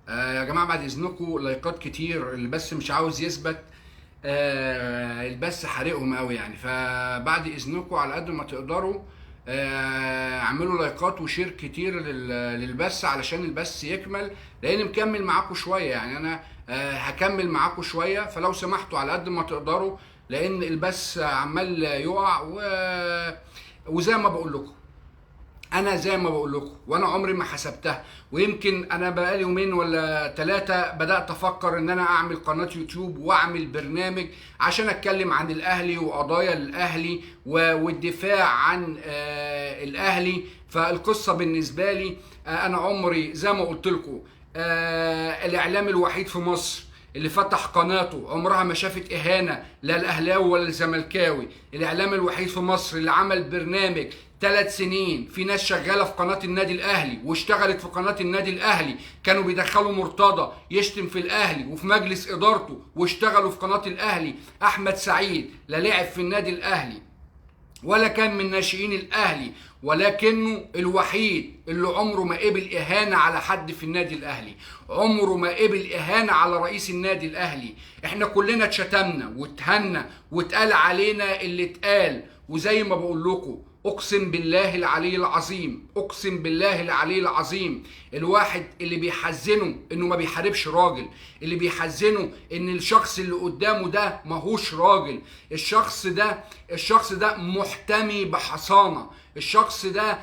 يا جماعة بعد إذنكم لايكات كتير، البث مش عاوز يثبت. البث حارقهم قوي يعني، فبعد إذنكم على قد ما تقدروا اعملوا لايكات وشير كتير للبث علشان البث يكمل، لأن مكمل معاكم شوية يعني. أنا هكمل معاكم شوية، فلو سمحتوا على قد ما تقدروا، لأن البث عمال يقع وزي ما بقول لكم، انا زي ما بقول لكم وانا عمري ما حسبتها. ويمكن انا بقالي يومين ولا ثلاثه بدات افكر ان انا اعمل قناه يوتيوب واعمل برنامج عشان اتكلم عن الاهلي وقضايا الاهلي والدفاع عن الاهلي. فالقصه بالنسبه لي، انا عمري زي ما قلت لكم، الاعلام الوحيد في مصر اللي فتح قناته عمرها ما شافت اهانه لا الاهلاوي ولا الزملكاوي. الاعلام الوحيد في مصر اللي عمل برنامج 3 سنين في ناس شغاله في قناه النادي الاهلي واشتغلت في قناه النادي الاهلي كانوا بيدخلوا مرتضى يشتم في الاهلي وفي مجلس ادارته، واشتغلوا في قناه الاهلي. احمد سعيد لا لعب في النادي الاهلي ولا كان من ناشئين الاهلي، ولكنه الوحيد اللي عمره ما قبل اهانه على حد في النادي الاهلي، عمره ما قبل اهانه على رئيس النادي الاهلي. احنا كلنا اتشتمنا واتهنا واتقال علينا اللي اتقال، وزي ما بقول لكم اقسم بالله العلي العظيم، اقسم بالله العلي العظيم، الواحد اللي بيحزنه انه ما بيحاربش راجل، اللي بيحزنه ان الشخص اللي قدامه ده ماهوش راجل. الشخص ده محتمي بحصانه. الشخص ده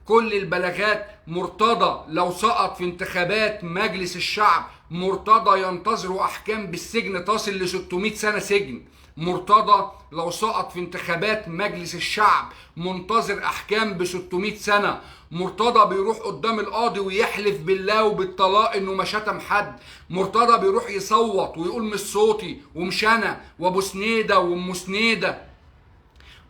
كل البلاغات، مرتضى لو سقط في انتخابات مجلس الشعب مرتضى ينتظره احكام بالسجن تصل ل 600 سنه سجن. مرتضى لو سقط في انتخابات مجلس الشعب منتظر احكام ب 600 سنه. مرتضى بيروح قدام القاضي ويحلف بالله وبالطلاق انه ما شتم حد. مرتضى بيروح يصوت ويقول مش صوتي ومش انا وابو سنيده وام سنيده.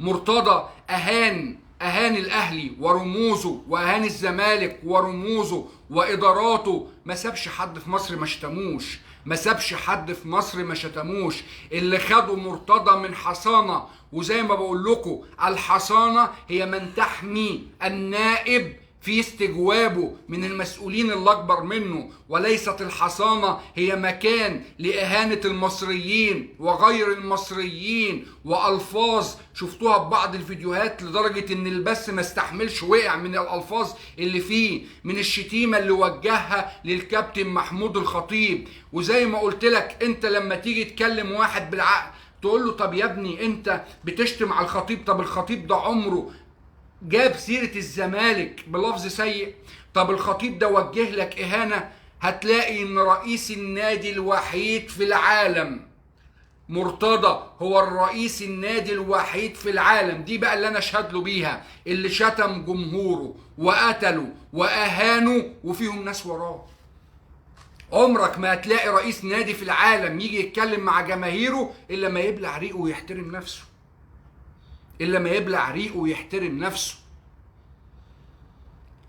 مرتضى اهان الاهلي ورموزه، واهان الزمالك ورموزه واداراته. ما سابش حد في مصر ما شتموش، ما سابش حد في مصر ما شتموش. اللي خدوا مرتضى من حصانه، وزي ما بقول لكم الحصانه هي من تحمي النائب في استجوابه من المسؤولين اللي اكبر منه، وليست الحصانه هي مكان لاهانه المصريين وغير المصريين. والفاظ شفتوها في بعض الفيديوهات لدرجه ان البث ما استحملش، وقع من الالفاظ اللي فيه، من الشتيمه اللي وجهها للكابتن محمود الخطيب. وزي ما قلت لك، انت لما تيجي تكلم واحد بالعقل تقول له طب يا ابني انت بتشتم على الخطيب، طب الخطيب ده عمره جاب سيرة الزمالك بلفظ سيء؟ طب الخطيب ده وجه لك إهانة؟ هتلاقي إن رئيس النادي الوحيد في العالم مرتضى هو الرئيس النادي الوحيد في العالم، دي بقى اللي أنا أشهد له بيها، اللي شتم جمهوره وقتله وأهانه وفيهم ناس وراه. عمرك ما هتلاقي رئيس نادي في العالم يجي يتكلم مع جماهيره إلا ما يبلع ريقه ويحترم نفسه، إلا ما يبلع ريقه ويحترم نفسه.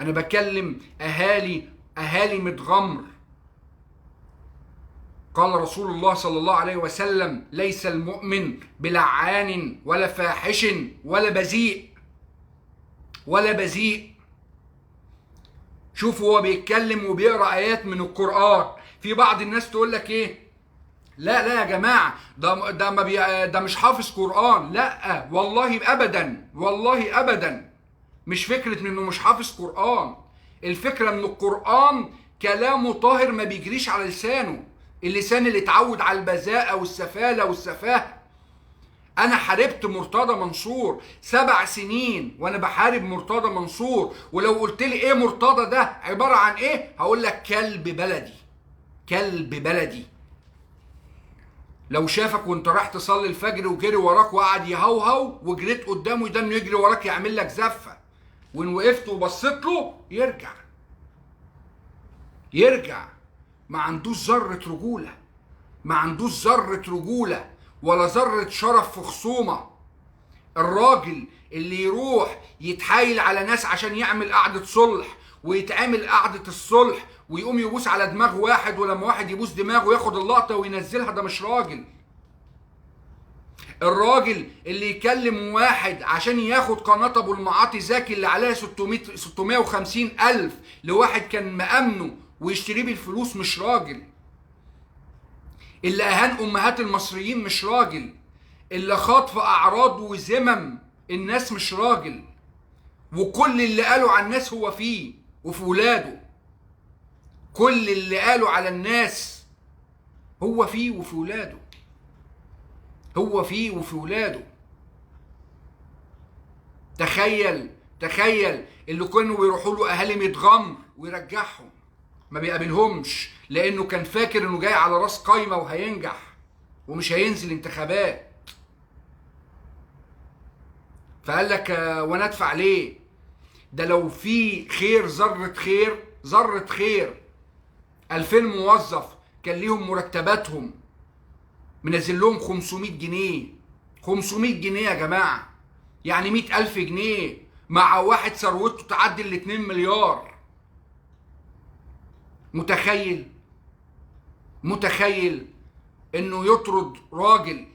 أنا بكلم أهالي متغمر. قال رسول الله صلى الله عليه وسلم: ليس المؤمن بلعان ولا فاحش ولا بذيء. شوفوا هو بيتكلم وبيقرأ آيات من القرآن. في بعض الناس تقول لك إيه؟ لا يا جماعة، ده مش حافظ قرآن. لا والله أبدا، والله أبدا. مش فكرة انه مش حافظ قرآن، الفكرة ان القرآن كلامه طاهر ما بيجريش على لسانه، اللسان اللي اتعود على البذاءة والسفالة والسفاهة. انا حاربت مرتضى منصور 7 سنين وانا بحارب مرتضى منصور، ولو قلت لي ايه مرتضى ده عبارة عن ايه هقول لك كلب بلدي، كلب بلدي. لو شافك وانت رايح تصلي الفجر وجري وراك وقعد يهوهو وجريت قدامه ده انه يجري وراك يعمل لك زفه، وان وقفت وبصيت له يرجع. ما عندوش ذره رجوله، ما عندوش ذره رجوله ولا ذره شرف في خصومه. الراجل اللي يروح يتحايل على ناس عشان يعمل قعده صلح، ويتعمل قعده الصلح ويقوم يبوس على دماغ واحد، ولما واحد يبوس دماغه ياخد اللقطه وينزلها، ده مش راجل. الراجل اللي يكلم واحد عشان ياخد قناة ابو المعاطي زكي اللي عليها 650 ألف لواحد كان مأمنه ويشتريه بالفلوس مش راجل. اللي اهان امهات المصريين مش راجل. اللي خاض في اعراض وذمم الناس مش راجل. وكل اللي قالوا على الناس هو فيه وفي ولاده. كل اللي قالوا على الناس هو فيه وفي ولاده. هو فيه وفي ولاده. تخيل اللي كانوا بيروحوا له اهالي متغمر ويرجعهم، ما بيقابلهمش لانه كان فاكر انه جاي على راس قايمه وهينجح ومش هينزل انتخابات. فقال لك وانا ادفع ليه؟ ده لو في خير ذره خير 2000 موظف كان ليهم مرتباتهم منزل لهم 500 جنيه. 500 جنيه يا جماعه، يعني 100,000 جنيه مع واحد ثروته تعدي ال 2 مليار. متخيل انه يطرد راجل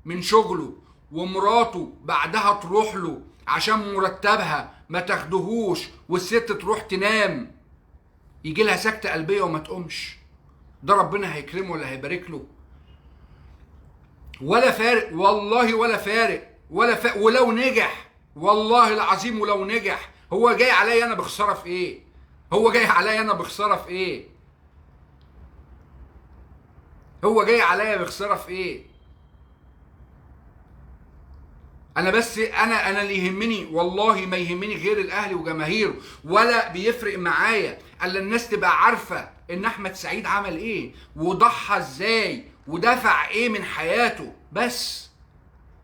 من شغله ومراته بعدها تروح له عشان مرتبها ما تاخدهوش والست تروح تنام يجي لها سكتة قلبية وما تقومش؟ ده ربنا هيكرمه ولا هيبارك له؟ ولا فارق والله، ولا فارق. ولو نجح والله العظيم، ولو نجح هو جاي عليا انا بخساره في ايه؟ هو جاي عليا انا بخساره في ايه؟ هو جاي عليا بخساره في ايه؟ انا بس انا اللي يهمني والله ما يهمني غير الاهلي وجماهيره، ولا بيفرق معايا الا الناس تبقى عارفه ان احمد سعيد عمل ايه وضحى ازاي ودفع ايه من حياته. بس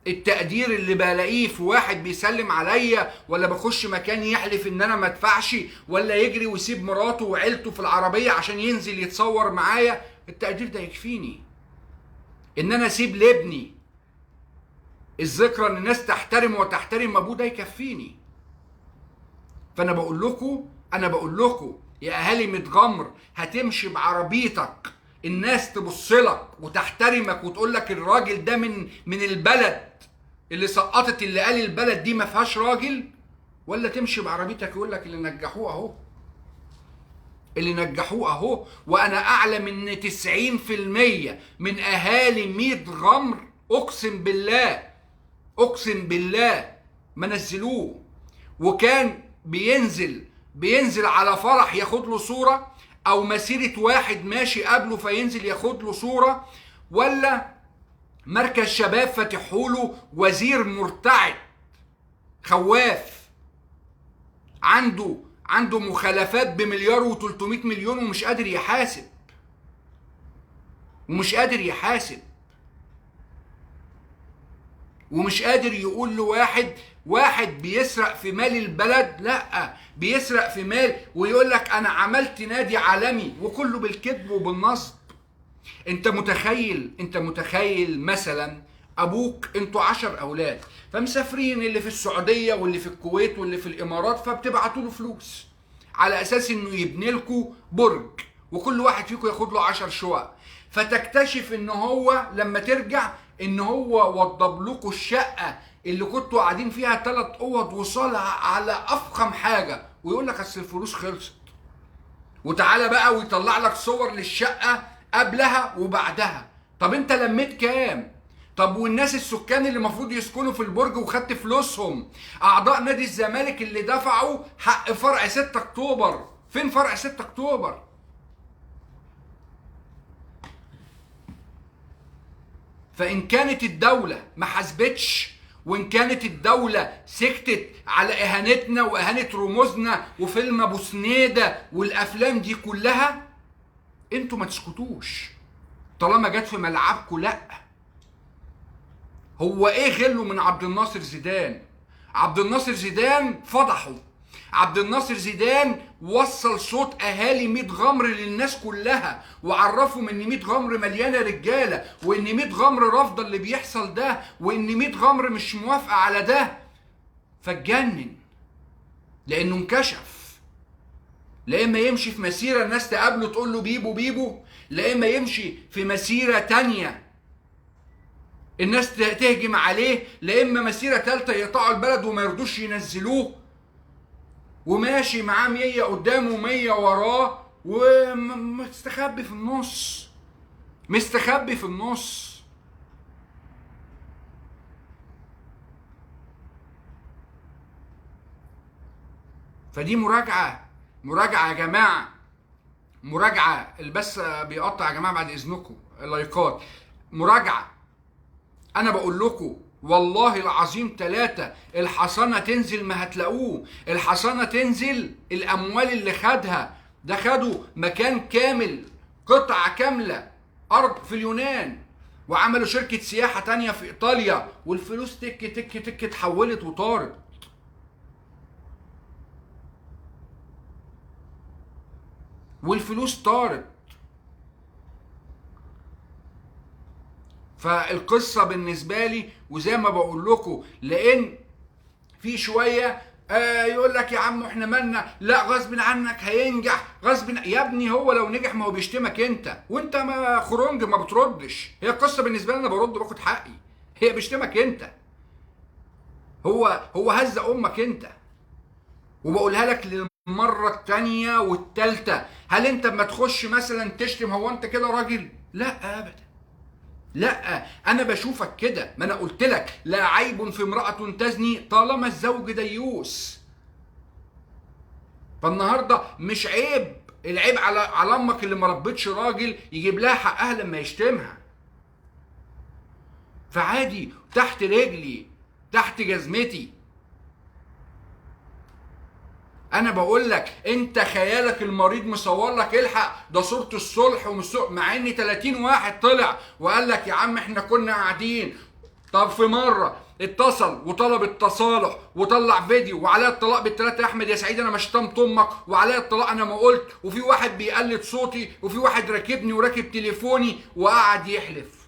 التقدير اللي بلاقيه في واحد بيسلم عليا ولا بخش مكان يحلف ان انا ما ادفعش ولا يجري ويسيب مراته وعيلته في العربيه عشان ينزل يتصور معايا، التقدير ده يكفيني. ان انا اسيب لابني الذكرى ان الناس تحترم وتحترم ابوه، ده يكفيني. فانا بقول لكم يا اهالي متغمر، هتمشي بعربيتك الناس تبص لك وتحترمك وتقول لك الراجل ده من البلد اللي سقطت اللي قال البلد دي ما فيهاش راجل، ولا تمشي بعربيتك يقول لك اللي نجحوه اهو، اللي نجحوه اهو. وانا اعلم ان 90% من اهالي ميت غمر اقسم بالله ما نزلوه. وكان بينزل على فرح ياخد له صورة، او مسيرة واحد ماشي قبله فينزل ياخد له صورة، ولا مركز شباب فاتحوله وزير مرتعد خواف عنده مخالفات بمليار و300 مليون ومش قادر يحاسب ومش قادر يقول له واحد بيسرق في مال البلد، لا بيسرق في مال ويقول لك انا عملت نادي عالمي، وكله بالكذب وبالنصب. انت متخيل مثلا ابوك، انتوا 10 اولاد فمسافرين، اللي في السعوديه واللي في الكويت واللي في الامارات، فبتبعتوا له فلوس على اساس انه يبني لكم برج وكل واحد فيكم ياخد له 10 شقق، فتكتشف ان هو لما ترجع ان هو وضب لكم الشقه اللي كنتوا قاعدين فيها 3 اوض وصاله على افخم حاجه، ويقول لك اصل الفلوس خلصت، وتعالى بقى ويطلع لك صور للشقه قبلها وبعدها. طب انت لميت كام؟ طب والناس السكان اللي المفروض يسكنوا في البرج وخدت فلوسهم، اعضاء نادي الزمالك اللي دفعوا حق فرع 6 اكتوبر، فين فرع 6 اكتوبر؟ فإن كانت الدولة ما حاسبتش، وإن كانت الدولة سكتت على إهانتنا وإهانة رموزنا وفيلم أبو سنيدة والأفلام دي كلها، انتوا ما تسكتوش طالما جت في ملعبكم. لأ، هو إيه غله من عبد الناصر زيدان؟ عبد الناصر زيدان فضحه. عبد الناصر زيدان وصل صوت اهالي ميت غمر للناس كلها، وعرفهم ان ميت غمر مليانه رجاله، وان ميت غمر رافضه اللي بيحصل ده، وان ميت غمر مش موافقه على ده. فاتجنن لانه انكشف. لا اما يمشي في مسيره الناس تقابله تقول له بيبو بيبو، لا اما يمشي في مسيره تانيه الناس تهجم عليه، لا اما مسيره ثالثه يقطعوا البلد وما يرضوش ينزلوه، وماشي معاه 100 قدامه و100 وراه، ومستخبي في النص، مستخبي في النص. فدي مراجعة، مراجعة يا جماعة، مراجعة. البث بيقطع يا جماعة بعد إذنكم، اللايكات مراجعة. أنا بقول لكم والله العظيم 3، الحصانة تنزل ما هتلاقوه، الحصانة تنزل. الأموال اللي خدها ده خدوا مكان كامل، قطعة كاملة أرض في اليونان، وعملوا شركة سياحة تانية في إيطاليا، والفلوس تك تك تك اتحولت وطارت. والفلوس طارت. فالقصة بالنسبة لي، وزي ما بقول لكم، لأن في شوية يقول لك يا عم احنا مالنا، لا غصب عنك هينجح، يا ابني هو لو نجح ما هو بيشتمك انت، وانت ما خرنج ما بتردش. هي القصة بالنسبة لي انا برد باخد حقي، هي بيشتمك انت، هو هز امك انت. وبقولها لك للمرة التانية والتالتة، هل انت اما تخش مثلا تشتم هو انت كده راجل؟ لا ابدا، لا. انا بشوفك كده، ما انا قلت لك لا عيب في امرأة تزني طالما الزوج ديوس. فالنهارده مش عيب، العيب على امك اللي ما ربتش راجل يجيب لها حقها لما يشتمها. فعادي، تحت رجلي، تحت جزمتي. انا بقول لك انت خيالك المريض مصور لك الحق ده صورة الصلح مع ان 30 واحد طلع وقال لك يا عم احنا كنا قاعدين. طب في مرة اتصل وطلب التصالح وطلع فيديو وعليا الطلاق بالثلاثة، يا احمد يا سعيد انا ما شتمت امك وعليا الطلاق انا ما قلت، وفي واحد بيقلد صوتي وفي واحد راكبني وراكب تليفوني وقعد يحلف،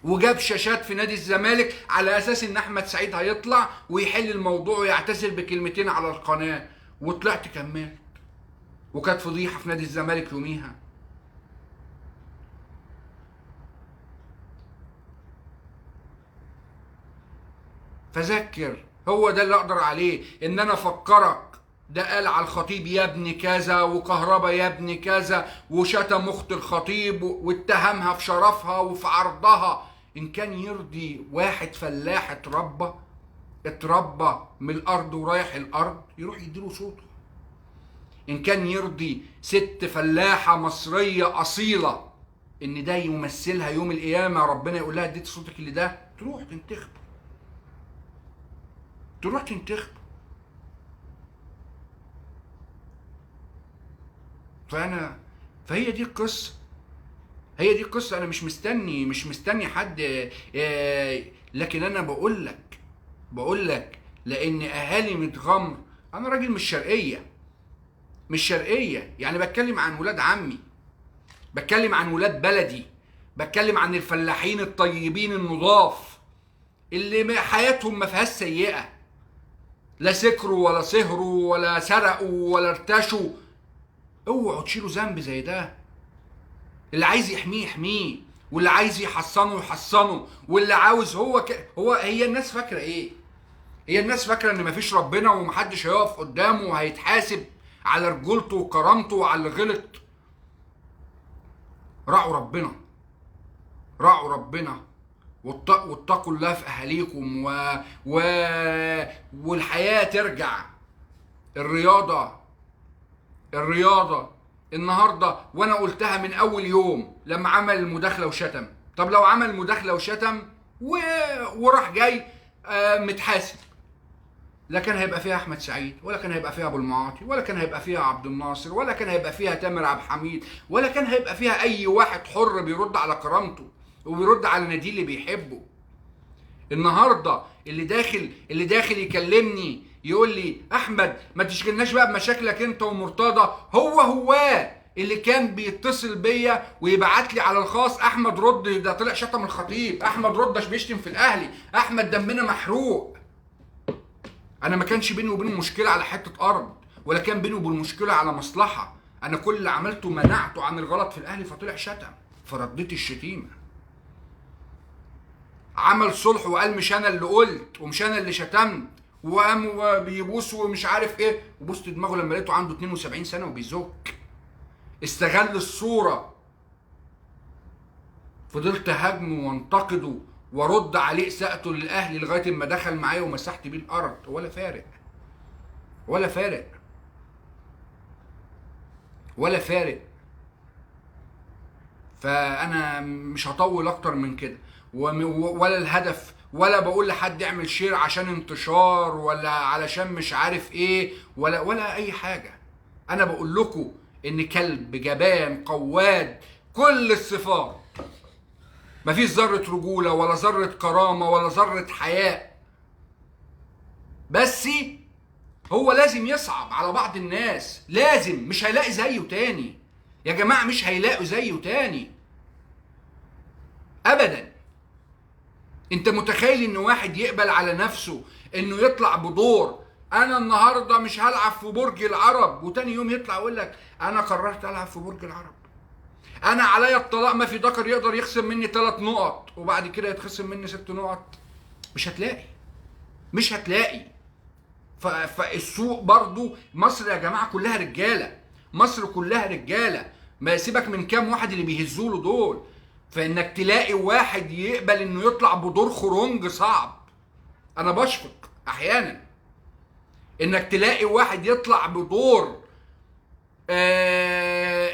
وجاب شاشات في نادي الزمالك على اساس ان احمد سعيد هيطلع ويحل الموضوع ويعتذر بكلمتين على القناه، وطلعت كملت، وكانت فضيحه في نادي الزمالك يوميها. فذكر، هو ده اللي اقدر عليه، ان انا افكرك ده قال على الخطيب يا ابن كذا، وكهربا يا ابن كذا، وشتم اخت الخطيب واتهمها في شرفها وفي عرضها. ان كان يرضي واحد فلاح اتربى من الارض ورايح الارض يروح يديله صوته. ان كان يرضي ست فلاحة مصرية اصيلة ان ده يمثلها يوم القيامة، ربنا يقول لها اديت صوتك اللي ده، تروح تنتخب، تروح تنتخب. فهي دي القصة، هي دي القصة. انا مش مستني حد، لكن انا بقول لك لان اهالي متغمر. انا راجل مش شرقية يعني، بتكلم عن ولاد عمي، بتكلم عن ولاد بلدي، بتكلم عن الفلاحين الطيبين النضاف اللي حياتهم ما فيهاش سيئة، لا سكروا ولا سهروا ولا سرقوا ولا ارتشوا. اوعوا تشيلوا ذنب زي ده. اللي عايز يحميه يحميه، واللي عايز يحصنه يحصنه، واللي عاوز هي الناس فاكره ايه؟ هي الناس فاكره ان مفيش ربنا ومحدش هيقف قدامه وهيتحاسب على رجولته وكرامته وعلى اللي غلط. راعوا ربنا، راعوا ربنا، واتقوا الله في اهاليكم والحياه ترجع. الرياضه النهارده، وانا قلتها من اول يوم لما عمل المداخله وشتم. طب لو عمل مداخله وشتم وراح جاي متحاسب، لا كان هيبقى فيها احمد سعيد، ولا كان هيبقى فيها ابو المعاطي، ولا كان هيبقى فيها عبد الناصر، ولا كان هيبقى فيها تامر عبد الحميد، ولا كان هيبقى فيها اي واحد حر بيرد على كرامته وبيرد على ناديه اللي بيحبه. النهارده اللي داخل يكلمني يقول لي احمد ما تشغلناش بقى بمشاكلك انت ومرتضى، هو اللي كان بيتصل بيا ويبعت لي على الخاص احمد رد ده طلع شتم الخطيب، احمد رد بيشتم في الاهلي، احمد دمنا محروق. انا ما كانش بيني وبينه مشكله على حته ارض، ولا كان بيني وبينه مشكله على مصلحه. انا كل اللي عملته منعته عن الغلط في الاهلي، فطلع شتم، فرديت الشتيمه. عمل صلح وقال مش انا اللي قلت ومش انا اللي شتمت، وقام بيبوس ومش عارف ايه، وبوست دماغه لما لقيته عنده 72 سنه وبيزك. استغل الصورة، فضلت هاجمه وانتقده وارد عليه اساءته للاهلي لغايه ما دخل معايا ومسحت بيه الارض، ولا فارق ولا فارق ولا فارق. فانا مش هطول اكتر من كده، ولا الهدف، ولا بقول لحد اعمل شير عشان انتشار ولا علشان مش عارف ايه ولا اي حاجه. انا بقول لكم ان كلب جبان قواد كل الصفات، مفيش ذره رجوله ولا ذره كرامه ولا ذره حياء، بس هو لازم يصعب على بعض الناس، لازم، مش هيلاقي زيه تاني يا جماعه، مش هيلاقوا زيه تاني ابدا. انت متخيل ان واحد يقبل على نفسه انه يطلع بدور انا النهارده مش هلعب في برج العرب، وتاني يوم يطلع يقول لك انا قررت العب في برج العرب، انا عليا الطلاق، ما في ذكر يقدر يخصم مني 3 نقط وبعد كده يتخصم مني 6 نقط؟ مش هتلاقي، مش هتلاقي. فالسوق برضو، مصر يا جماعه كلها رجاله، مصر كلها رجاله، ما سيبك من كام واحد اللي بيهزوا دول. فانك تلاقي واحد يقبل انه يطلع بدور خرنج صعب، انا بشفق احيانا انك تلاقي واحد يطلع بدور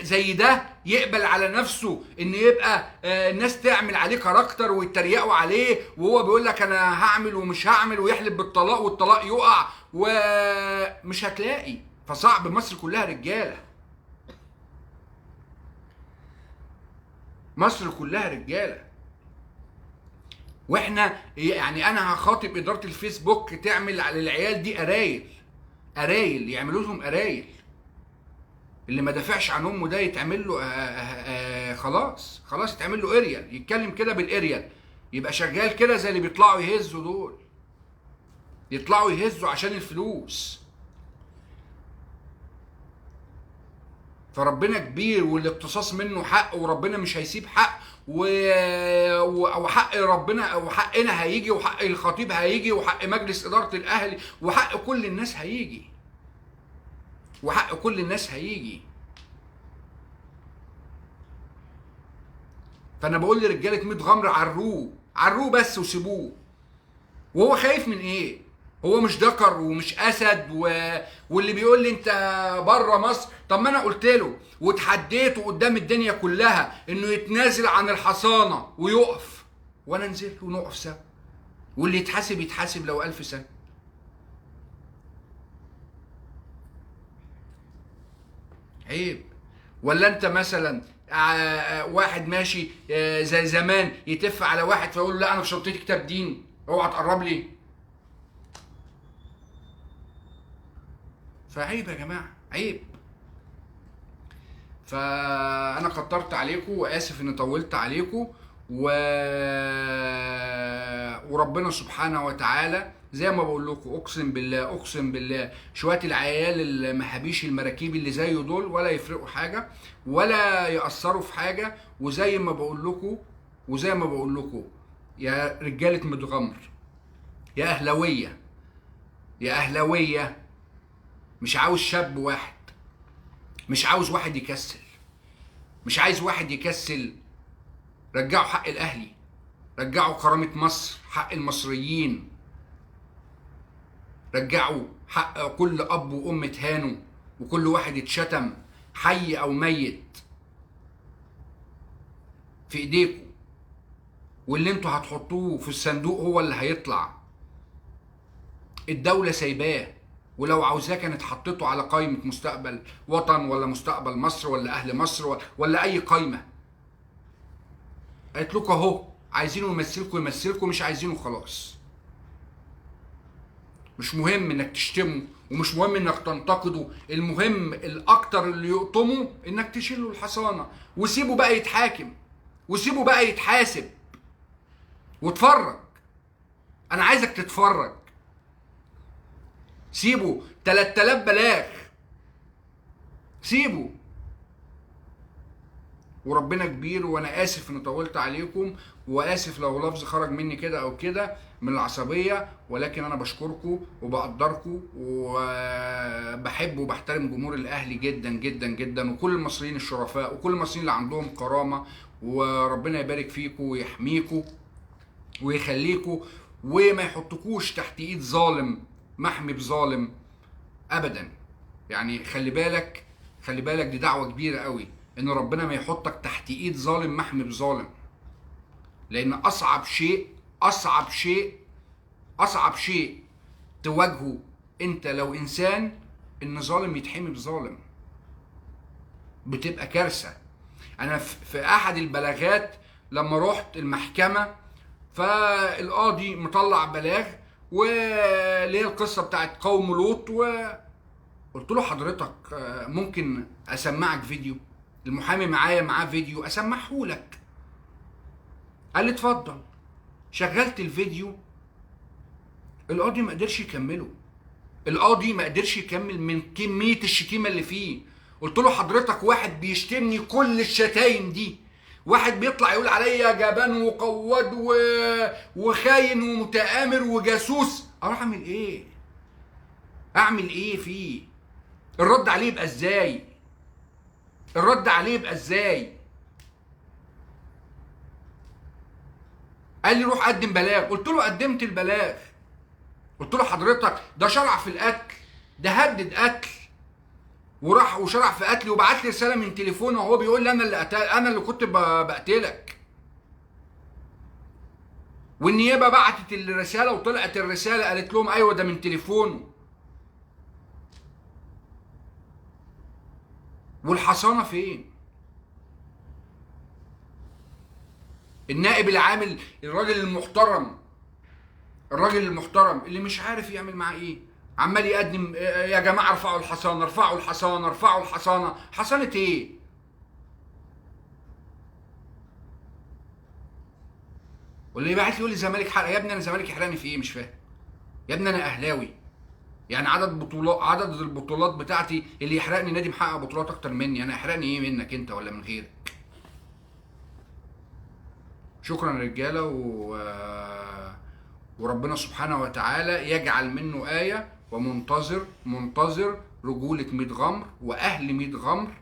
زي ده، يقبل على نفسه ان يبقى الناس تعمل عليه كاركتر ويتريقوا عليه، وهو بيقول لك انا هعمل ومش هعمل، ويحلف بالطلاق والطلاق يقع، ومش هتلاقي. فصعب، مصر كلها رجاله، مصر كلها رجاله. واحنا يعني انا هخاطب اداره الفيسبوك تعمل على العيال دي قرايل يعملوا لهم قرايل، اللي ما دافعش عن امه ده يتعمل له خلاص يتعمل له اريال، يتكلم كده بالاريال، يبقى شغال كده زي اللي بيطلعوا يهزوا دول، يطلعوا يهزوا عشان الفلوس. فربنا كبير والاقتصاص منه حق، وربنا مش هيسيب حق، وحق ربنا وحقنا هيجي، وحق الخطيب هيجي، وحق مجلس اداره الاهلي، وحق كل الناس هيجي، وحق كل الناس هيجي. فانا بقول لرجاله 100 غمر عروه بس وسيبوه. وهو خايف من ايه؟ هو مش ذكر ومش اسد واللي بيقول لي انت بره مصر، طب ما انا قلت له واتحديته قدام الدنيا كلها انه يتنازل عن الحصانه ويقف، وانا نزلت ونقف سوا، واللي يتحاسب يتحاسب لو 1000 سنه. عيب. ولا انت مثلا واحد ماشي زي زمان يتف على واحد فيقول له لا انا في شنطتي كتاب دين اوعى تقرب لي؟ فعيب يا جماعه، عيب. فانا كترت عليكم واسف اني طولت عليكم، وربنا سبحانه وتعالى زي ما بقول لكم، اقسم بالله شويه العيال المحابيش المراكيب اللي زيه دول ولا يفرقوا حاجه ولا ياثروا في حاجه. وزي ما بقول لكم يا رجاله متغمر، يا اهلاويه، مش عاوز شاب واحد، مش عاوز واحد يكسل، مش عايز واحد يكسل. رجعوا حق الاهلي، رجعوا كرامه مصر، حق المصريين، رجعوا حق كل اب وام اتهانوا وكل واحد اتشتم حي او ميت، في ايديكم. واللي انتوا هتحطوه في الصندوق هو اللي هيطلع. الدولة سايباه، ولو عاوزاه كانت حطيته على قائمة مستقبل وطن ولا مستقبل مصر ولا اهل مصر ولا اي قائمة. قالت لكم اهو، عايزينه يمثلكم، مش عايزينه خلاص. مش مهم انك تشتمه ومش مهم انك تنتقده، المهم الاكتر اللي يقطمه انك تشيله الحصانة وسيبه بقى يتحاكم وسيبه بقى يتحاسب واتفرج. انا عايزك تتفرج. سيبه 3000 بلاغ، سيبه وربنا كبير، وانا اسف ان طولت عليكم، واسف لو لفظ خرج مني كده او كده من العصبيه، ولكن انا بشكركم وبقدركم وبحب وبحترم جمهور الاهلي جدا جدا جدا، وكل المصريين الشرفاء وكل المصريين اللي عندهم كرامه، وربنا يبارك فيكم ويحميكم ويخليكم، وما يحطكوش تحت ايد ظالم محمي بظالم ابدا. يعني خلي بالك، خلي بالك، دي دعوه كبيره قوي ان ربنا ما يحطك تحت ايد ظالم محمي بظالم، لان اصعب شيء، اصعب شيء تواجهه انت لو انسان ان ظالم يتحمي بظالم، بتبقى كارثه. انا في احد البلاغات لما رحت المحكمه، فالقاضي مطلع بلاغ واللي هي القصه بتاعت قوم لوط، وقلت له حضرتك ممكن اسمعك فيديو؟ المحامي معاه فيديو اسمعهولك. قال لي اتفضل. شغلت الفيديو، القاضي ما قدرش يكمله، القاضي ما قدرش يكمل من كميه الشتيمه اللي فيه. قلت له حضرتك واحد بيشتمني كل الشتايم دي، واحد بيطلع يقول عليا جبان وقواد وخاين ومتآمر وجاسوس، اروح اعمل ايه؟ اعمل ايه فيه؟ الرد عليه يبقى ازاي؟ الرد عليه يبقى ازاي؟ قال لي روح قدم بلاغ. قلت له قدمت البلاغ. قلت له حضرتك ده شرع في القتل، ده هدد قتل، وراح وشرع في قتلي، وبعت لي رساله من تليفونه وهو بيقول لي انا اللي كنت بقتلك. والنيابه بعتت الرساله وطلعت الرساله قالت لهم ايوه ده من تليفونه. والحصانه فين؟ النائب العامل، الراجل المحترم، الراجل المحترم اللي مش عارف يعمل معاه ايه، عمال يقدم يا جماعه ارفعوا الحصانه، ارفعوا الحصانه، ارفعوا الحصانه. حصانه ايه؟ واللي يبعت لي يقول لي الزمالك حرق. يا ابني انا الزمالك يحرقني في ايه؟ مش فاهم. يا ابني انا اهلاوي، يعني عدد البطولات بتاعتي اللي يحرقني نادي محقق بطولات اكتر مني، انا يحرقني ايه منك انت ولا من غيرك؟ شكرا رجاله، وربنا سبحانه وتعالى يجعل منه آية، منتظر رجولة ميت غمر وأهل ميت غمر،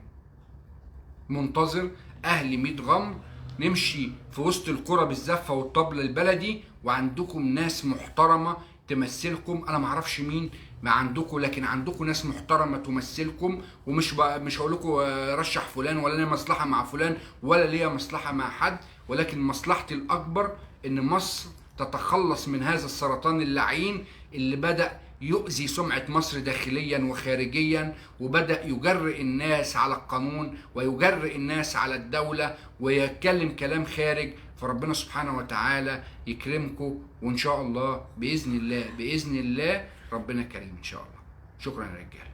منتظر أهل ميت غمر، نمشي في وسط القرى بالزفة والطبلة البلدي، وعندكم ناس محترمة تمثلكم. أنا معرفش مين ما عندكم، لكن عندكم ناس محترمة تمثلكم، مش هقول لكم رشح فلان ولا ليا مصلحة مع فلان ولا ليا مصلحة مع حد، ولكن مصلحتي الأكبر إن مصر تتخلص من هذا السرطان اللعين اللي بدأ يؤذي سمعة مصر داخليا وخارجيا، وبدأ يجرئ الناس على القانون ويجرئ الناس على الدولة ويتكلم كلام خارج. فربنا سبحانه وتعالى يكرمكم، وإن شاء الله بإذن الله ربنا كريم إن شاء الله. شكرا يا رجال.